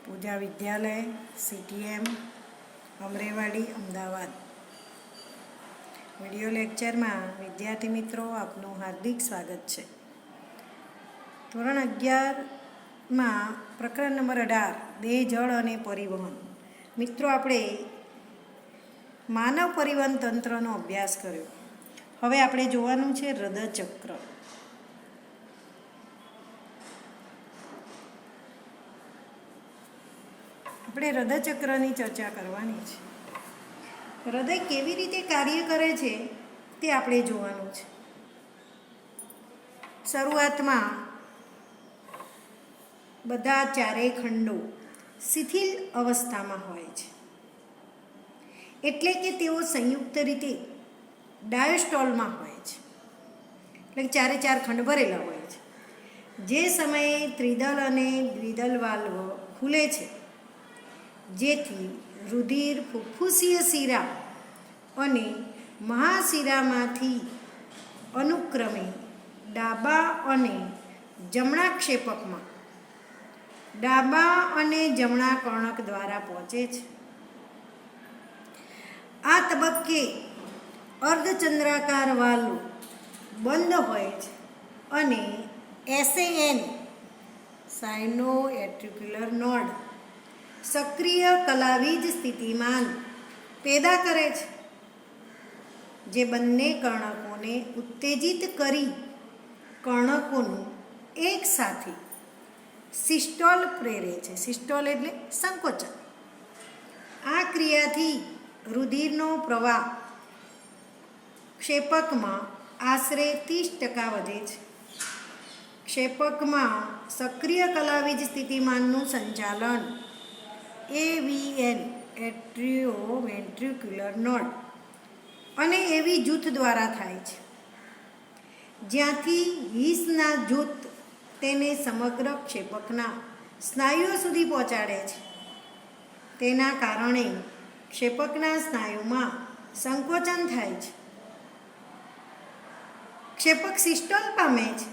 પૂજા વિદ્યાલય CTM Amraiwadi Ahmedabad. Video લેક્ચરમાં વિદ્યાર્થી મિત્રો આપનું હાર્દિક સ્વાગત છે. ધોરણ 11માં પ્રકરણ નંબર 18 દેહ જળ અને પરિવહન. મિત્રો આપણે માનવ પરિવહન તંત્રનો અભ્યાસ કર્યો. હવે આપણે જોવાનું છે હૃદયચક્ર. આપણે હૃદયચક્રની ચર્ચા કરવાની છે. હૃદય કેવી રીતે કાર્ય કરે છે તે આપણે જોવાનું છે. શરૂઆતમાં બધા ચારેય ખંડો શિથિલ અવસ્થામાં હોય છે, એટલે કે તેઓ સંયુક્ત રીતે ડાયસ્ટોલમાં હોય છે, એટલે ચારે ચાર ખંડ ભરેલા હોય છે. જે સમયે ત્રિદલ અને દ્વિદલ વાલ્વ ખુલે છે, જેથી રુધિર ફુફ્ફુસીય શિરા અને મહાશિરામાંથી અનુક્રમે ડાબા અને જમણા ક્ષેપકમાં ડાબા અને જમણા કર્ણક દ્વારા પહોંચે છે. આ તબક્કે અર્ધચંદ્રાકાર વાલ્વ બંધ હોય છે અને SAN સાયનોએટ્રિક્યુલર નોડ સક્રિય કલાવીજ સ્થિતિમાન પેદા કરે છે, જે બંને કર્ણકોને ઉત્તેજિત કરી કર્ણકોનું એક સાથે સિસ્ટોલ પ્રેરે છે. સિસ્ટોલ એટલે સંકોચન. આ ક્રિયાથી રુધિરનો પ્રવાહ ક્ષેપકમાં આશરે 30% વધે છે. ક્ષેપકમાં સક્રિય કલાવીજ સ્થિતિમાનનું સંચાલન AVN એટ્રિયોવેન્ટ્રિક્યુલર નોડ અને એવી જૂથ દ્વારા થાય છે, જ્યાંથી હિસના જૂથ તેને સમગ્ર ક્ષેપકના સ્નાયુઓ સુધી પહોંચાડે છે. તેના કારણે ક્ષેપકના સ્નાયુમાં સંકોચન થાય છે. ક્ષેપક સિસ્ટોલ પામે છે.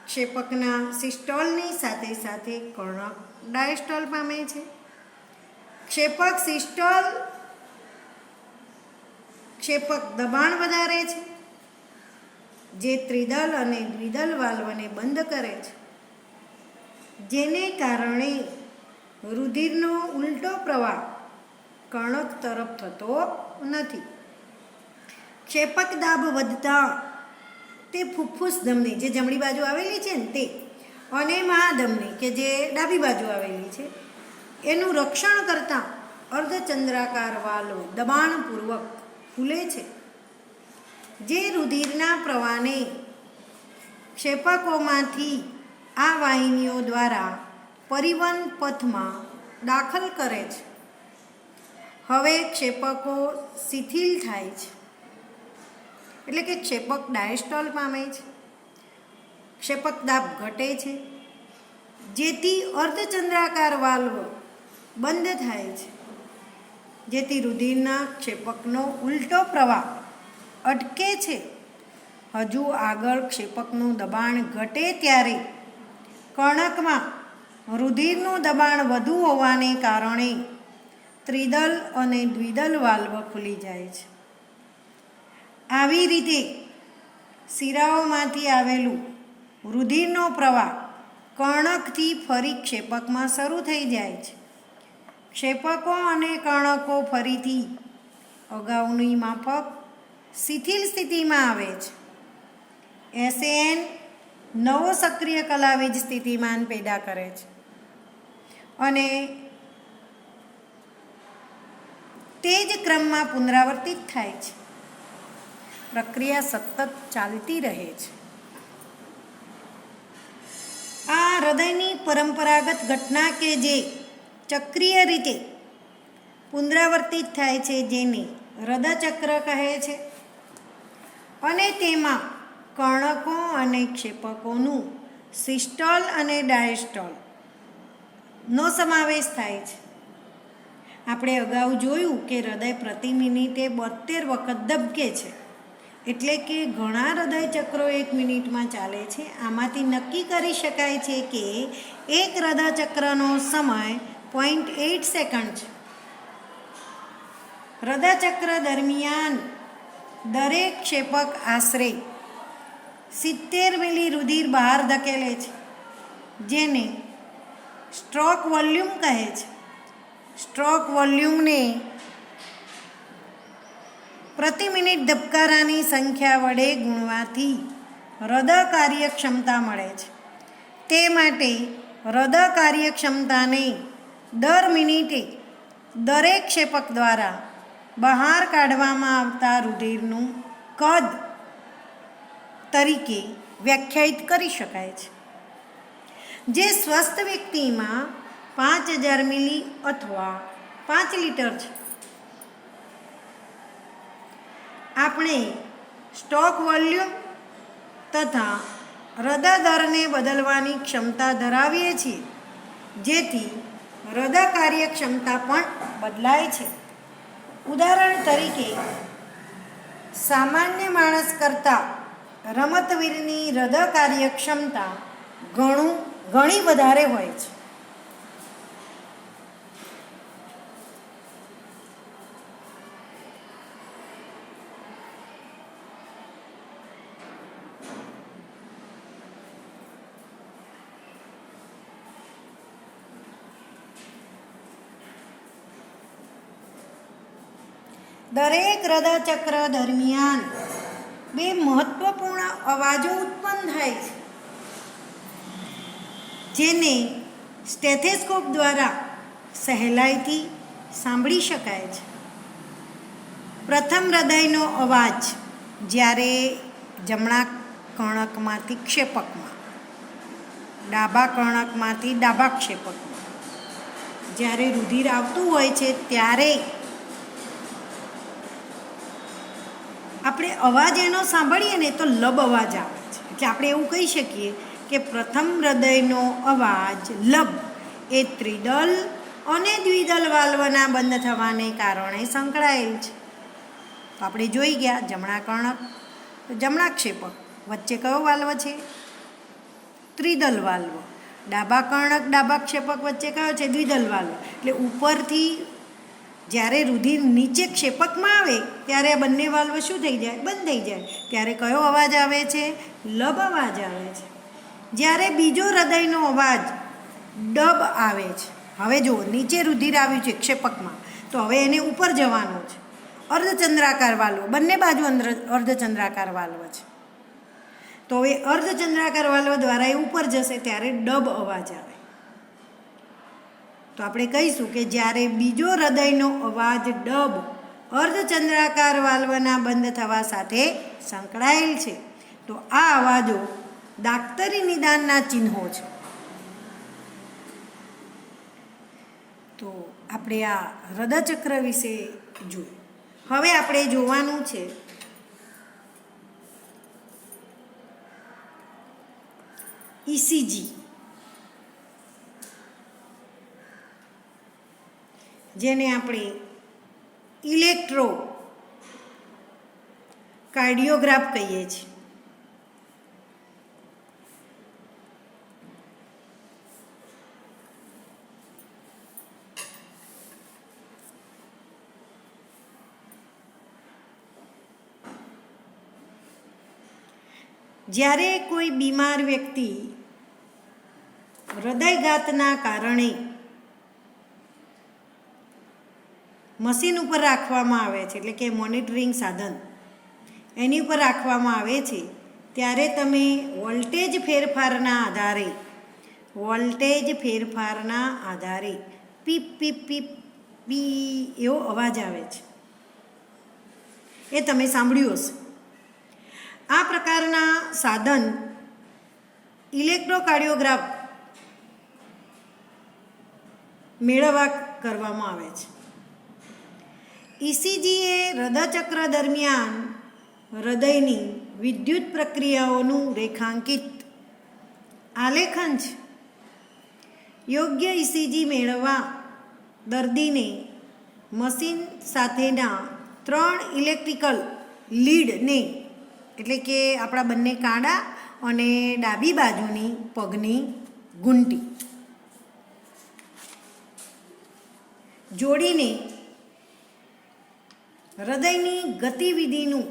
ક્ષેપકના સિસ્ટોલની સાથે સાથે કર્ણક ડાયસ્ટોલ પામે છે. ક્ષેપક સિસ્ટોલ ક્ષેપક દબાણ વધારે છે, જે ત્રિદલ અને દ્વિદલ વાલ્વને બંધ કરે છે, જેને કારણે રુધિરનો ઉલટો પ્રવાહ કર્ણક તરફ થતો નથી. ક્ષેપક દાબ વધતા તે ફુફ્ફુસ ધમની, જે જમણી બાજુ આવેલી છે ને તે, અને મહાધમની કે જે ડાબી બાજુ આવેલી છે, એનું રક્ષણ કરતા અર્ધચંદ્રાકાર વાલ્વ દબાણપૂર્વક ખુલે છે, જે રુધિરના પ્રવાહને ક્ષેપકોમાંથી આ વાહિનીઓ દ્વારા પરિવહન પથમાં દાખલ કરે છે. હવે ક્ષેપકો શિથિલ થાય છે, એટલે કે ક્ષેપક ડાયસ્ટોલ પામે છે. ક્ષેપક દાબ ઘટે છે, જેથી અર્ધચંદ્રાકાર વાલ્વ બંધ થાય છે, જેથી રુધિરના ક્ષેપકનો ઉલટો પ્રવાહ અટકે છે. હજુ આગળ ક્ષેપકનું દબાણ ઘટે ત્યારે કર્ણકમાં રુધિરનું દબાણ વધુ હોવાને કારણે ત્રિદલ અને દ્વિદલ વાલ્વ ખુલી જાય છે. આવી રીતે શિરાઓમાંથી આવેલું રુધિરનો પ્રવાહ કર્ણકથી ફરી ક્ષેપકમાં શરૂ થઈ જાય છે. ક્ષેપકો અને કર્ણકો ફરીથી અગાઉની માફક શિથિલ સ્થિતિમાં આવે છે. SAN નવો સક્રિય કલાવીજ સ્થિતિમાન પેદા કરે છે અને તે જ ક્રમમાં પુનરાવર્તિત થાય છે. પ્રક્રિયા સતત ચાલતી રહે છે. આ હૃદયની પરંપરાગત ઘટના કે જે ચક્રીય રીતે પુનરાવર્તિત થાય છે, જેને હૃદયચક્ર કહે છે, અને તેમાં કર્ણકો અને ક્ષેપકોનું સિસ્ટોલ અને ડાયસ્ટોલનો સમાવેશ થાય છે. આપણે અગાઉ જોયું કે હૃદય પ્રતિ મિનિટે 72 વખત ધબકે છે એટલે કે ઘણા હૃદય ચક્રો 1 મિનિટમાં ચાલે છે. આમાંથી નક્કી કરી શકાય છે કે એક હૃદય ચક્રનો સમય 0.8 સેકન્ડ છે. હૃદય ચક્ર દરમિયાન દરેક ક્ષેપક આશરે 70 મિલી રુધિર બહાર ધકેલે છે, જેને સ્ટ્રોક વોલ્યુમ કહે છે. સ્ટ્રોક વોલ્યુમને પ્રતિ મિનિટ ધબકારાની સંખ્યા વડે ગુણવાથી હૃદય કાર્યક્ષમતા મળે છે. તે માટે હૃદય કાર્યક્ષમતાને દર મિનિટે દરેક ક્ષેપક દ્વારા બહાર કાઢવામાં આવતા રુધિરનું કદ તરીકે વ્યાખ્યાયિત કરી શકાય છે, જે સ્વસ્થ વ્યક્તિમાં 5000 મિલી અથવા 5 લીટર છે. આપણે સ્ટ્રોક વોલ્યુમ તથા હૃદય દરને બદલવાની ક્ષમતા ધરાવીએ છીએ, જેથી હૃદય કાર્યક્ષમતા પણ બદલાય છે. ઉદાહરણ તરીકે, સામાન્ય માણસ કરતાં રમતવીરની હૃદય કાર્યક્ષમતા ઘણી વધારે હોય છે. દરેક હૃદય ચક્ર દરમિયાન 2 મહત્વપૂર્ણ અવાજો ઉત્પન્ન થાય છે, જેને સ્ટેથેસ્કોપ દ્વારા સહેલાઈથી સાંભળી શકાય છે. પ્રથમ હૃદયનો અવાજ જ્યારે જમણા કર્ણકમાંથી ક્ષેપકમાં, ડાબા કર્ણકમાંથી ડાબા ક્ષેપકમાં જ્યારે રુધિર આવતું હોય છે ત્યારે આપણે અવાજ એનો સાંભળીએ ને તો લબ અવાજ આવે છે. એટલે આપણે એવું કહી શકીએ કે પ્રથમ હૃદયનો અવાજ લબ એ ત્રિદલ અને દ્વિદલ વાલ્વના બંધ થવાને કારણે સંકળાયેલ છે. તો આપણે જોઈ ગયા જમણા કર્ણક, જમણા ક્ષેપક વચ્ચે કયો વાલ્વ છે? ત્રિદલ વાલ્વ. ડાબા કર્ણક ડાબા ક્ષેપક વચ્ચે કયો છે? દ્વિદલ વાલ્વ. એટલે ઉપરથી જ્યારે રુધિર નીચે ક્ષેપકમાં આવે ત્યારે આ બંને વાલ્વ શું થઈ જાય? બંધ થઈ જાય. ત્યારે કયો અવાજ આવે છે? લબ અવાજ આવે છે. જ્યારે બીજો હૃદયનો અવાજ ડબ આવે છે. હવે જુઓ, નીચે રુધિર આવ્યું છે ક્ષેપકમાં, તો હવે એને ઉપર જવાનું છે. અર્ધચંદ્રાકાર વાલ્વ, બંને બાજુ અર્ધચંદ્રાકાર વાલ્વ છે. તો હવે અર્ધચંદ્રાકાર વાલ્વ દ્વારા એ ઉપર જશે ત્યારે ડબ અવાજ આવે. તો આપણે કહીશું કે જ્યારે બીજો હૃદયનો અવાજ ડબ અર્ધચંદ્રાકાર વાલ્વના બંધ થવા સાથે સંકળાયેલ છે, તો આ અવાજો દાક્તરી નિદાનના ચિહ્નો છે. તો આપણે આ હૃદયચક્ર વિશે જોયું. હવે આપણે જોવાનું છે ઇસીજી, જેને આપણે ઇલેક્ટ્રો કાર્ડિયોગ્રાફ કહીએ છીએ. જ્યારે કોઈ બીમાર વ્યક્તિ હૃદયઘાતના કારણે મશીન ઉપર રાખવામાં આવે છે, એટલે કે મોનિટરિંગ સાધન એની ઉપર રાખવામાં આવે છે, ત્યારે તમે વોલ્ટેજ ફેરફારના આધારે પીપ પીપ પીપ પી એવો અવાજ આવે છે. એ તમે સાંભળ્યું હશે. આ પ્રકારના સાધન ઇલેક્ટ્રોકાર્ડિયોગ્રાફ મેળવવા કરવામાં આવે છે. ઇસીજી એ હૃદયચક્ર દરમિયાન હૃદયની વિદ્યુત પ્રક્રિયાઓનું રેખાંકિત આલેખન છે. યોગ્ય ઇસીજી મેળવવા દર્દીને મશીન સાથેના 3 ઇલેક્ટ્રિકલ લીડને એટલે કે આપણા બંને કાંડા અને ડાબી બાજુની પગની ઘૂંટી જોડીને હૃદયની ગતિવિધિનું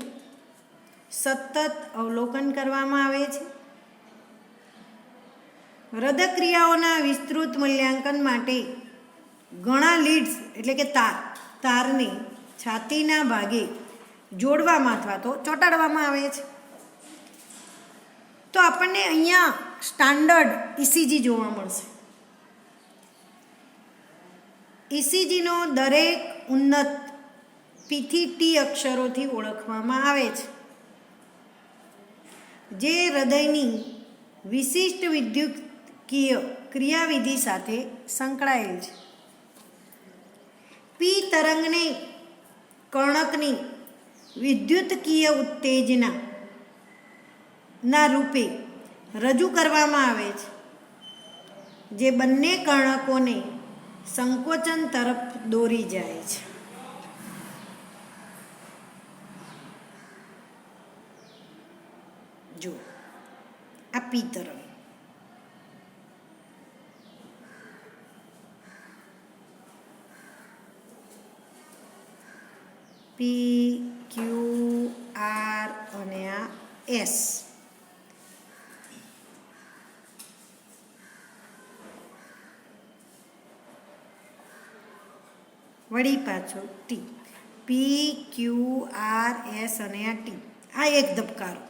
સતત અવલોકન કરવામાં આવે છે. હૃદયક્રિયાઓના વિસ્તૃત મૂલ્યાંકન માટે ઘણા લીડ્સ એટલે કે તારને છાતીના ભાગે જોડવામાં અથવા તો ચોંટાડવામાં આવે છે. તો આપણને અહીંયા સ્ટાન્ડર્ડ ઇસીજી જોવા મળશે. ઇસીજીનો દરેક ઉન્નત પીથી ટી અક્ષરોથી ઓળખવામાં આવે છે, જે હૃદયની વિશિષ્ટ વિદ્યુતીય ક્રિયાવિધિ સાથે સંકળાયેલ છે. પી તરંગને કર્ણકની વિદ્યુતકીય ઉત્તેજના ના રૂપે રજૂ કરવામાં આવે છે, જે બંને કર્ણકોને સંકોચન તરફ દોરી જાય છે. જો આ પી તરંગ પી ક્યુ આર અને આ એસ. વળી પાછો ટી. પી ક્યુ આર એસ અને આ ટી. આ એક ધબકારો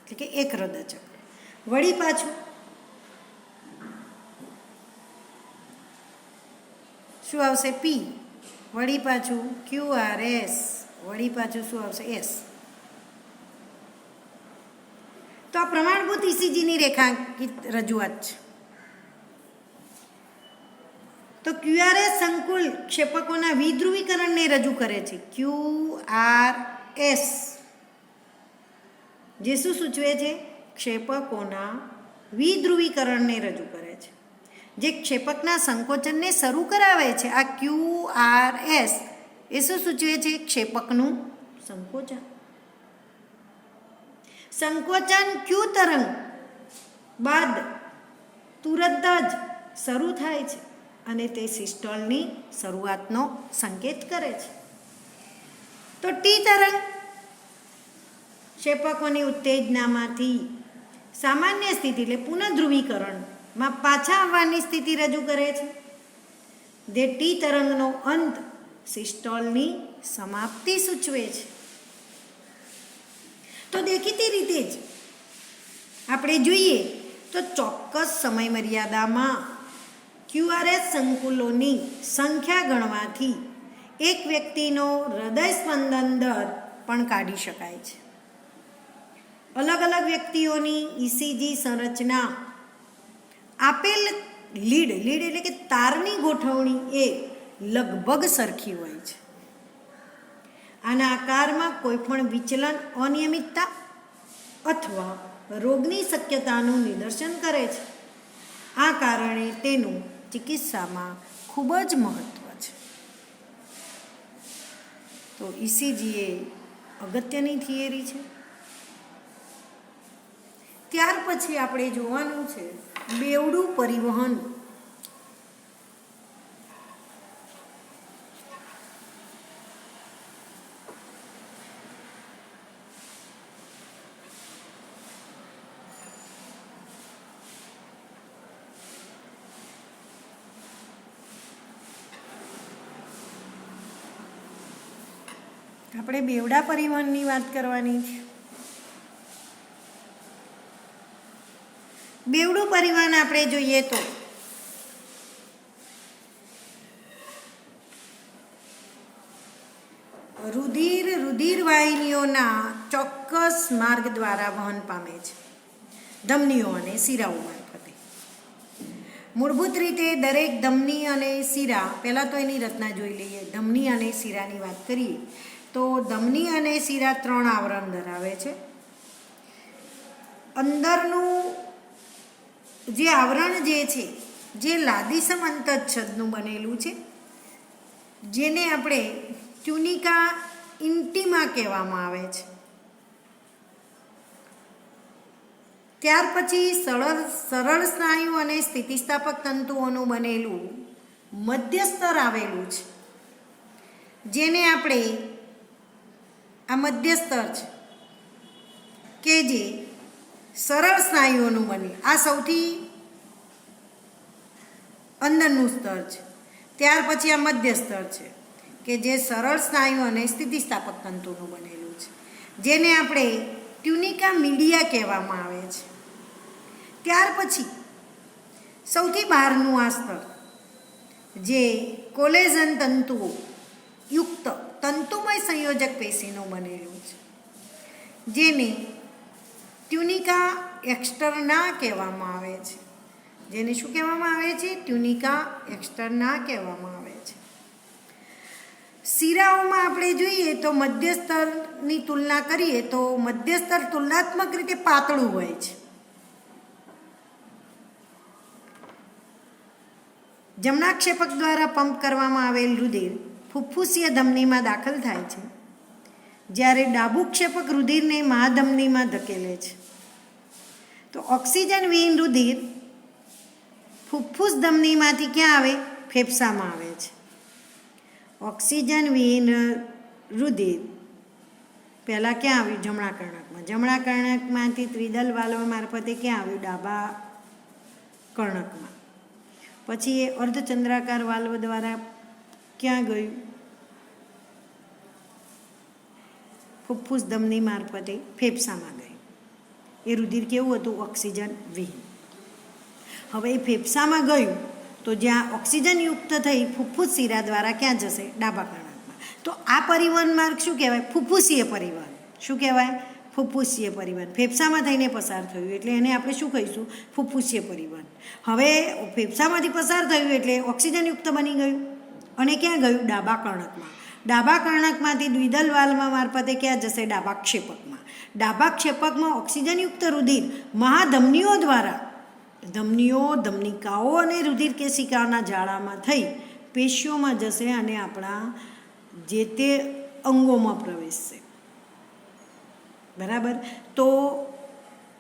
એટલે કે એક હૃદયચક્ર. વળી પાછું શું આવશે? પી. વળી પાછું ક્યુ આર એસ. વળી પાછું શું આવશે? એસ. તો આ પ્રમાણભૂત ઇસીજીની રેખાંકિત રજૂઆત છે. તો ક્યુઆરએસ સંકુલ ક્ષેપકોના વિધ્રુવીકરણને રજૂ કરે છે. QRS જે શું સૂચવે છે? ક્ષેપકોના વિધ્રુવીકરણને રજૂ કરે છે, જે ક્ષેપકના સંકોચનને શરૂ કરાવે છે. આ QRS એ શું સૂચવે છે? ક્ષેપકનું સંકોચન. સંકોચન ક્યુ તરંગ બાદ તુરંત જ શરૂ થાય છે અને તે સિસ્ટોલની શરૂઆતનો સંકેત કરે છે. તો ટી તરંગ ક્ષેપકોની ઉત્તેજનામાંથી સામાન્ય સ્થિતિ એટલે પુનઃધ્રુવીકરણમાં પાછા આવવાની સ્થિતિ રજૂ કરે છે, જે ટી તરંગનો અંત સિસ્ટોલની સમાપ્તિ સૂચવે છે. તો દેખીતી રીતે જ આપણે જોઈએ તો ચોક્કસ સમય મર્યાદામાં ક્યુઆરએસ સંકુલોની સંખ્યા ગણવાથી એક વ્યક્તિનો હૃદય સ્પંદન દર પણ કાઢી શકાય છે. અલગ અલગ વ્યક્તિઓની ઇસીજી સંરચના આપેલ લીડ એટલે કે તારની ગોઠવણી એ લગભગ સરખી હોય છે. આના આકારમાં કોઈ પણ વિચલન, અનિયમિતતા અથવા રોગની શક્યતાનું નિદર્શન કરે છે. આ કારણે તેનું ચિકિત્સામાં ખૂબ જ મહત્ત્વ છે. તો ઇસીજી એ અગત્યની થિયરી છે. ત્યાર પછી આપણે જોવાનું છે બેવડું પરિવહન. આપણે બેવડા પરિવહનની વાત કરવાની છે. બેવડું પરિવહન આપણે જોઈએ તો રુધિર વાહિનીઓના ચોક્કસ માર્ગ દ્વારા વહન પામે છે, ધમનીઓ અને શિરાઓ મારફતે. મૂળભૂત રીતે દરેક ધમની અને શિરા, પહેલાં તો એની રચના જોઈ લઈએ. ધમની અને શિરાની વાત કરીએ તો ધમની અને શિરા 3 આવરણ ધરાવે છે. અંદરનું જે આવરણ જે છે, જે લાદીસમ અંતચ્છદનું બનેલું છે, જેને આપણે ટ્યુનિકા ઇન્ટિમા કહેવામાં આવે છે. ત્યાર પછી સરળ સ્નાયુ અને સ્થિતિસ્થાપક તંતુઓનું બનેલું મધ્યસ્તર આવેલું છે, જેને આપણે આ મધ્યસ્તર છે કે જે સરળ સ્નાયુઓનું બને, આ સૌથી અંદરનું સ્તર છે. ત્યાર પછી આ મધ્ય સ્તર છે કે જે સરળ સ્નાયુ અને સ્થિતિસ્થાપક તંતુનું બનેલું છે, જેને આપણે ટ્યુનિકા મીડિયા કહેવામાં આવે છે. ત્યાર પછી સૌથી બહારનું આ સ્તર જે કોલેજન તંતુઓ યુક્ત તંતુમય સંયોજક પેશીનું બનેલું છે, જેને ટ્યુનિકા એક્સટર્ના કહેવામાં આવે છે. જેને શું કહેવામાં આવે છે? ટ્યુનિકા એક્સટર્ના કહેવામાં આવે છે. શિરાઓમાં આપણે જોઈએ તો મધ્યસ્તરની તુલના કરીએ તો મધ્યસ્તર તુલનાત્મક રીતે પાતળું હોય છે. જમણાક્ષેપક દ્વારા પંપ કરવામાં આવેલ રુધિર ફુફ્ફુસીય ધમનીમાં દાખલ થાય છે, જ્યારે ડાબુક્ષેપક રુધિરને મહાધમનીમાં ધકેલે છે. તો ઓક્સિજન વિહીન રુધિર ફુફ્ફુસ ધમનીમાંથી ક્યાં આવે? ફેફસામાં આવે છે. ઓક્સિજન વિહીન રુધિર પહેલાં ક્યાં આવ્યું? જમણા કર્ણકમાં. જમણા કર્ણકમાંથી ત્રિદલ વાલ્વ મારફતે ક્યાં આવ્યું? ડાબા કર્ણકમાં. પછી એ અર્ધચંદ્રાકાર વાલ્વ દ્વારા ક્યાં ગયું? ફુફ્ફુસ ધમની મારફતે ફેફસામાં ગયું. એ રુધિર કેવું હતું? ઓક્સિજન વિહીન. હવે એ ફેફસામાં ગયું તો જ્યાં ઓક્સિજનયુક્ત થઈ ફુફ્ફુસ શિરા દ્વારા ક્યાં જશે? ડાબા કર્ણકમાં. તો આ પરિવહન માર્ગ શું કહેવાય? ફુફ્ફુસીય પરિવહન. શું કહેવાય? ફુફ્ફુસીય પરિવહન. ફેફસામાં થઈને પસાર થયું એટલે એને આપણે શું કહીશું? ફુફ્ફુસીય પરિવહન. હવે ફેફસામાંથી પસાર થયું એટલે ઓક્સિજનયુક્ત બની ગયું અને ક્યાં ગયું? ડાબા કર્ણકમાં. ડાબા કર્ણકમાંથી દ્વિદલ વાલ્વ મારફતે ક્યાં જશે? ડાબા ક્ષેપકમાં. ડાબા ક્ષેપકમાં ઓક્સિજનયુક્ત રુધિર મહાધમનીઓ દ્વારા ધમનીઓ, ધમનિકાઓ અને રુધિર કેશિકાઓના જાળામાં થઈ પેશીઓમાં જશે અને આપણા જે તે અંગોમાં પ્રવેશશે. બરાબર? તો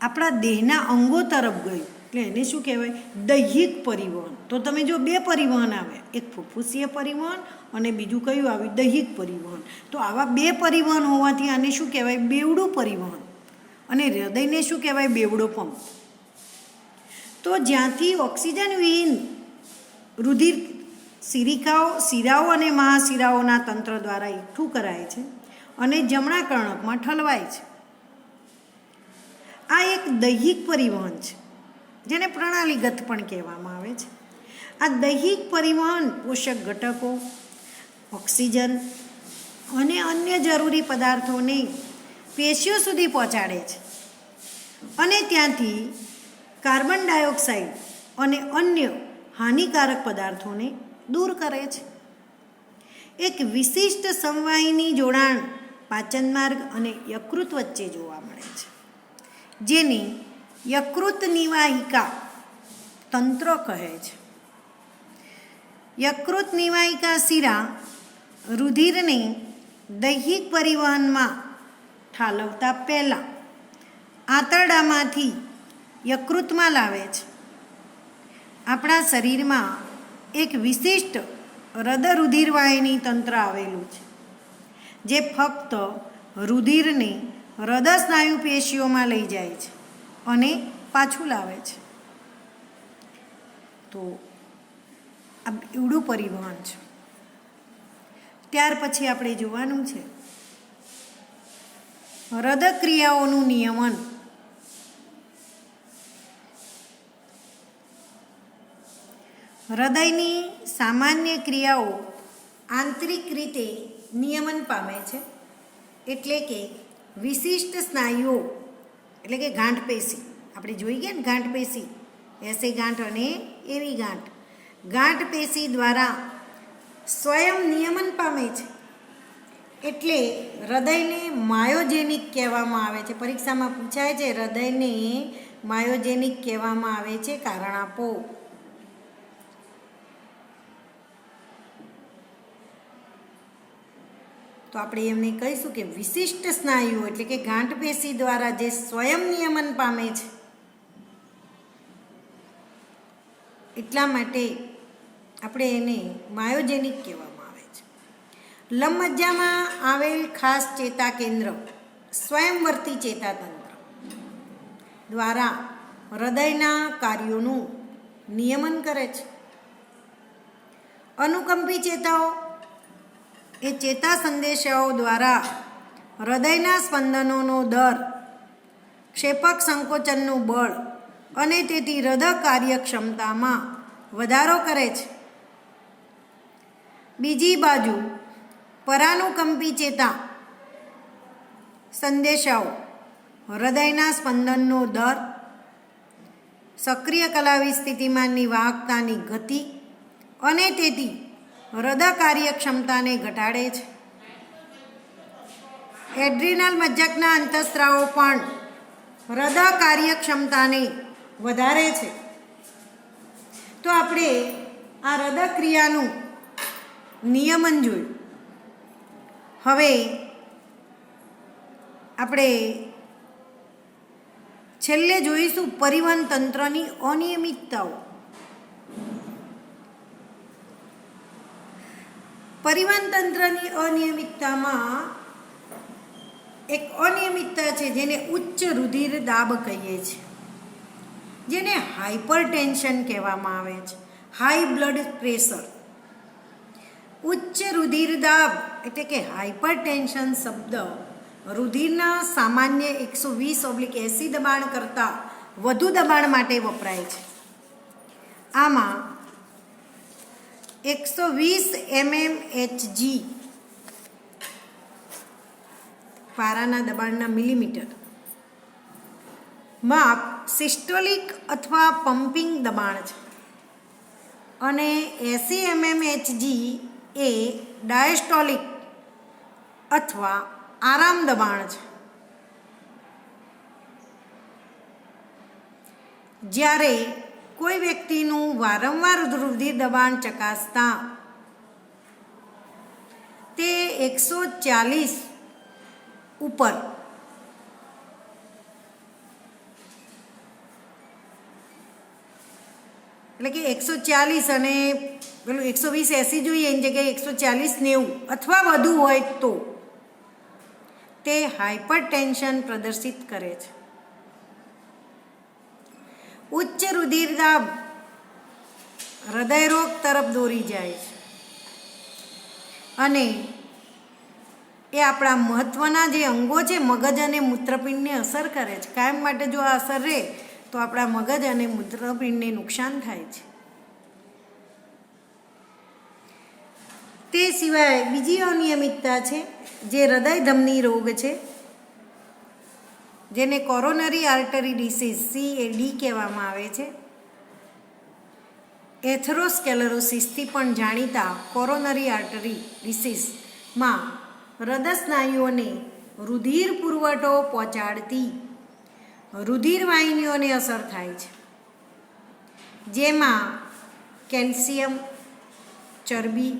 આપણા દેહના અંગો તરફ ગયું એટલે એને શું કહેવાય? દૈહિક પરિવહન. તો તમે જો બે પરિવહન આવે, એક ફુફ્ફુસીય પરિવહન અને બીજું કયું આવ્યું? દૈહિક પરિવહન. તો આવા બે પરિવહન હોવાથી આને શું કહેવાય? બેવડું પરિવહન. અને હૃદયને શું કહેવાય? બેવડો પંપ. તો જ્યાંથી ઓક્સિજન વિહીન રુધિર શિરાઓ અને મહાશિરાઓના તંત્ર દ્વારા એકઠું કરાય છે અને જમણા કર્ણકમાં ઠલવાય છે. આ એક દૈહિક પરિવહન છે, જેને પ્રણાલીગત પણ કહેવામાં આવે છે. આ દૈહિક પરિવહન પોષક ઘટકો, ઓક્સિજન અને અન્ય જરૂરી પદાર્થોને પેશીઓ સુધી પહોંચાડે છે અને ત્યાંથી કાર્બન ડાયોક્સાઇડ અને અન્ય હાનિકારક પદાર્થોને દૂર કરે છે. એક વિશિષ્ટ સમવાહિની જોડાણ પાચન માર્ગ અને યકૃત વચ્ચે જોવા મળે છે, જેને યકૃત નિવાહિકા તંત્ર કહે છે. યકૃત નિવાહિકા શિરા રુધિરને દૈહિક પરિવહનમાં ઠાલવતા પહેલાં આંતરડામાંથી યકૃતમાં લાવે છે. આપણા શરીરમાં એક વિશિષ્ટ હૃદય રુધિરવાહિની તંત્ર આવેલું છે, જે ફક્ત રુધિરને હૃદય સ્નાયુ પેશીઓમાં લઈ જાય છે અને પાછું લાવે છે. તો આ એવડું પરિવહન છે. ત્યાર પછી આપણે જોવાનું છે હૃદય ક્રિયાઓનું નિયમન. હૃદયની સામાન્ય ક્રિયાઓ આંતરિક રીતે નિયમન પામે છે, એટલે કે વિશિષ્ટ સ્નાયુઓ એટલે કે ગાંઠ પેશી. આપણે જોઈ ગયા ને ગાંઠ પેશી, એસે ગાંઠ અને એવી ગાંઠ. ગાંઠ પેશી દ્વારા સ્વયં નિયમન પામે છે, એટલે હૃદયને માયોજેનિક કહેવામાં આવે છે. પરીક્ષામાં પૂછાય છે હૃદયને માયોજેનિક કહેવામાં આવે છે. કારણ આપો. તો આપણે એમને કહીશું કે વિશિષ્ટ સ્નાયુઓ એટલે કે ગાંઠ પેશી દ્વારા જે સ્વયં નિયમન પામે છે એટલા માટે આપણે એને માયોજેનિક કહેવામાં આવે છે. લંબમજ્જામાં આવેલ ખાસ ચેતા કેન્દ્ર સ્વયંવર્તી ચેતાતંત્ર દ્વારા હૃદયના કાર્યોનું નિયમન કરે છે. અનુકંપી ચેતાઓ એ ચેતા સંદેશાઓ દ્વારા હૃદયના સ્પંદનોનો દર, ક્ષેપક સંકોચનનું બળ અને તેથી હૃદય કાર્યક્ષમતામાં વધારો કરે છે. બીજી બાજુ પરાનુકંપી ચેતા સંદેશાઓ હૃદયના સ્પંદનનો દર, સક્રિય કલાવી સ્થિતિમાનની વાહકતાની ગતિ અને તેથી હૃદય કાર્યક્ષમતાને ઘટાડે છે. એડ્રિનલ મજ્જકના અંતઃસ્ત્રાવો પણ હૃદય કાર્યક્ષમતાને વધારે છે. તો આપણે આ હૃદય ક્રિયાનું નિયમન જોયું. હવે આપણે છેલ્લે જોઈશું પરિવહન તંત્રની અનિયમિતતાઓ. પરિવહન તંત્રની અનિયમિતતામાં એક અનિયમિતતા છે જેને ઉચ્ચ રુધિર દાબ કહીએ છીએ, જેને હાઇપરટેન્શન કહેવામાં આવે છે, હાઈ બ્લડ પ્રેશર. ઉચ્ચ રુધિર દાબ એટલે કે હાઇપરટેન્શન શબ્દ રુધિરના સામાન્ય 120/80 દબાણ કરતાં વધુ દબાણ માટે વપરાય છે. આમાં 120 mmHg પારાના દબાણના મિલીમીટર માપ સિસ્ટોલિક અથવા પમ્પિંગ દબાણ છે અને 80 mmHg એ ડાયસ્ટોલિક અથવા આરામ દબાણ છે. જ્યારે કોઈ વ્યક્તિનું વારંવાર રુધિર દબાણ ચકાસતા તે 140 ઉપર એટલે કે 140 અને પેલું 120/80 જોઈએ એની જગ્યાએ 140/90 અથવા વધુ હોય તો તે હાઇપરટેન્શન પ્રદર્શિત કરે છે. ઉચ્ચ રુધિર દાબ હૃદયરોગ તરફ દોરી જાય છે અને એ આપણા મહત્ત્વના જે અંગો છે મગજ અને મૂત્રપિંડને અસર કરે છે. કાયમ માટે જો આ અસર રહે તો આપણા મગજ અને મૂત્રપિંડને નુકસાન થાય છે. તે સિવાય બીજી અનિયમિતતા છે જે હૃદય ધમની રોગ છે, જેને કોરોનરી આર્ટરી ડિસીઝ CAD કહેવામાં આવે છે. એથેરોસ્ક્લેરોસિસથી પણ જાણીતા કોરોનરી આર્ટરી ડિસીઝમાં હૃદય સ્નાયુઓને રુધિર પુરવઠો પહોંચાડતી રુધિર વાહિનીઓને અસર થાય છે, જેમાં કેલ્શિયમ, ચરબી,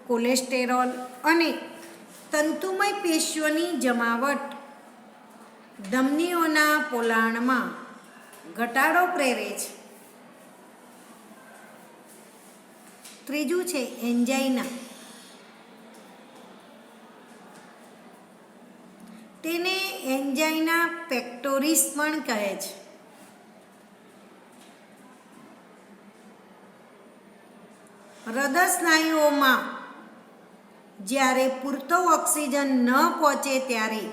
કોલેસ્ટેરોલ અને તંતુમય પેશીઓની જમાવટ ધમનીઓના પોલાણમાં ઘટાડો પ્રેરે છે. ત્રીજું છે એન્જાઇના. તેને એન્જાઇના પેક્ટોરિસ પણ કહે છે. હૃદય સ્નાયુઓમાં જ્યારે પૂરતો ઓક્સિજન ન પહોંચે ત્યારે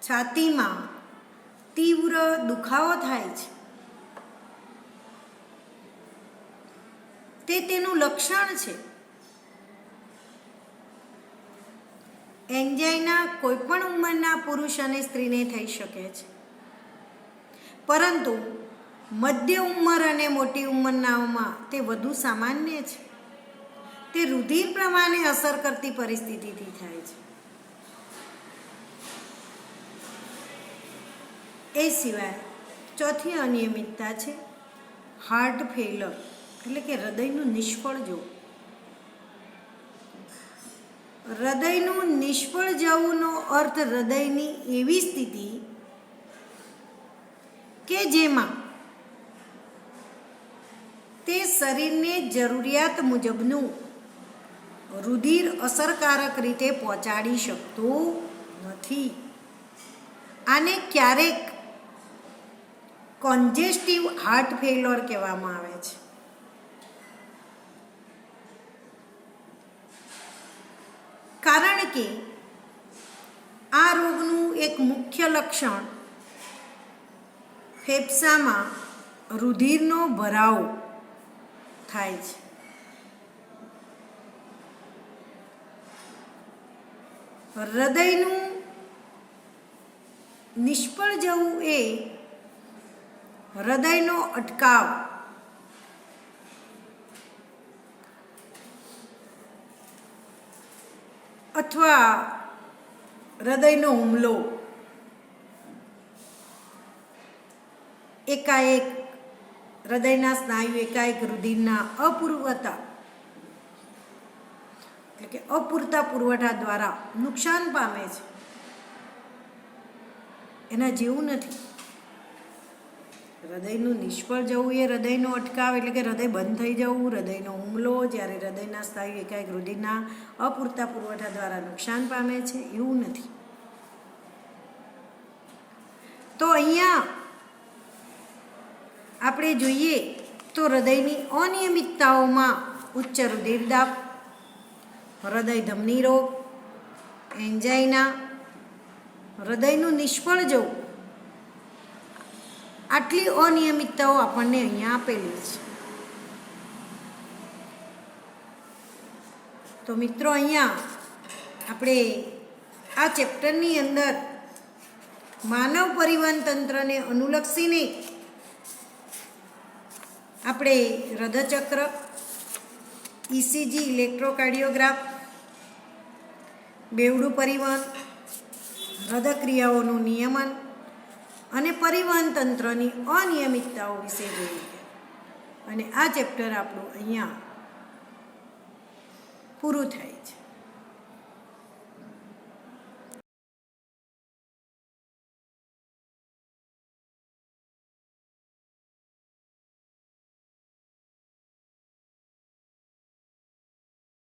છાતીમાં તીવ્ર દુખાવો થાય છે. તે તેનું લક્ષણ છે. એન્જાઇના કોઈપણ ઉંમરના પુરુષ અને સ્ત્રીને થઈ શકે છે, પરંતુ મધ્ય ઉંમર અને મોટી ઉંમરનાઓમાં તે વધુ સામાન્ય છે. તે રુધિર પ્રવાહને અસર કરતી પરિસ્થિતિથી થાય છે. એ સિવાય ચોથી અનિયમિતતા છે હાર્ટ ફેલર એટલે કે હૃદયનું નિષ્ફળ જવું. હૃદયનું નિષ્ફળ જવુંનો અર્થ હૃદયની એવી સ્થિતિ કે જેમાં શરીરને જરૂરિયાત મુજબનું રુધિર અસરકારક રીતે પહોંચાડી શકતું નથી. આને ક્યારેક કોન્જેસ્ટિવ હાર્ટ ફેલ્યોર કહેવામાં આવે છે. કારણ કે આ રોગનું એક મુખ્ય લક્ષણ ફેફસામાં રુધિરનો ભરાવ થાય છે. હૃદયનું નિષ્ફળ જવું એ હૃદયનો અટકાવ અથવા હૃદયનો હુમલો, એકાએક હૃદયના સ્નાયુ એકાએક રુધિરના અપૂર્વતા એટલે કે અપૂરતા પુરવઠા દ્વારા નુકસાન પામે છે. એના જેવું નથી. હૃદયનું નિષ્ફળ જવું એ હૃદયનો અટકાવ એટલે કે હૃદય બંધ થઈ જવું, હૃદયનો હુમલો, જ્યારે હૃદયના સ્નાયુ એકાએક રુધિરના અપૂરતા પુરવઠા દ્વારા નુકસાન પામે છે, એવું નથી. તો અહીંયા આપણે જોઈએ તો હૃદયની અનિયમિતતાઓમાં ઉચ્ચ રુધિરદાબ, હૃદય ધમની રોગ, એન્જાઇના, હૃદયનું નિષ્ફળ જવું, આટલી અનિયમિતતાઓ આપણને અહીંયા આપેલી છે. તો મિત્રો, અહીંયા આપણે આ ચેપ્ટરની અંદર માનવ પરિવહન તંત્રને અનુલક્ષીને આપણે હૃદયચક્ર, ઇસીજી, ઇલેક્ટ્રોકાર્ડિયોગ્રાફ, બેવડું પરિવહન, હૃદયક્રિયાઓનું નિયમન અને પરિવહન તંત્રની અનિયમિતતાઓ વિશે જોઈએ. અને આ ચેપ્ટર આપણું અહીંયા પૂરું થાય છે.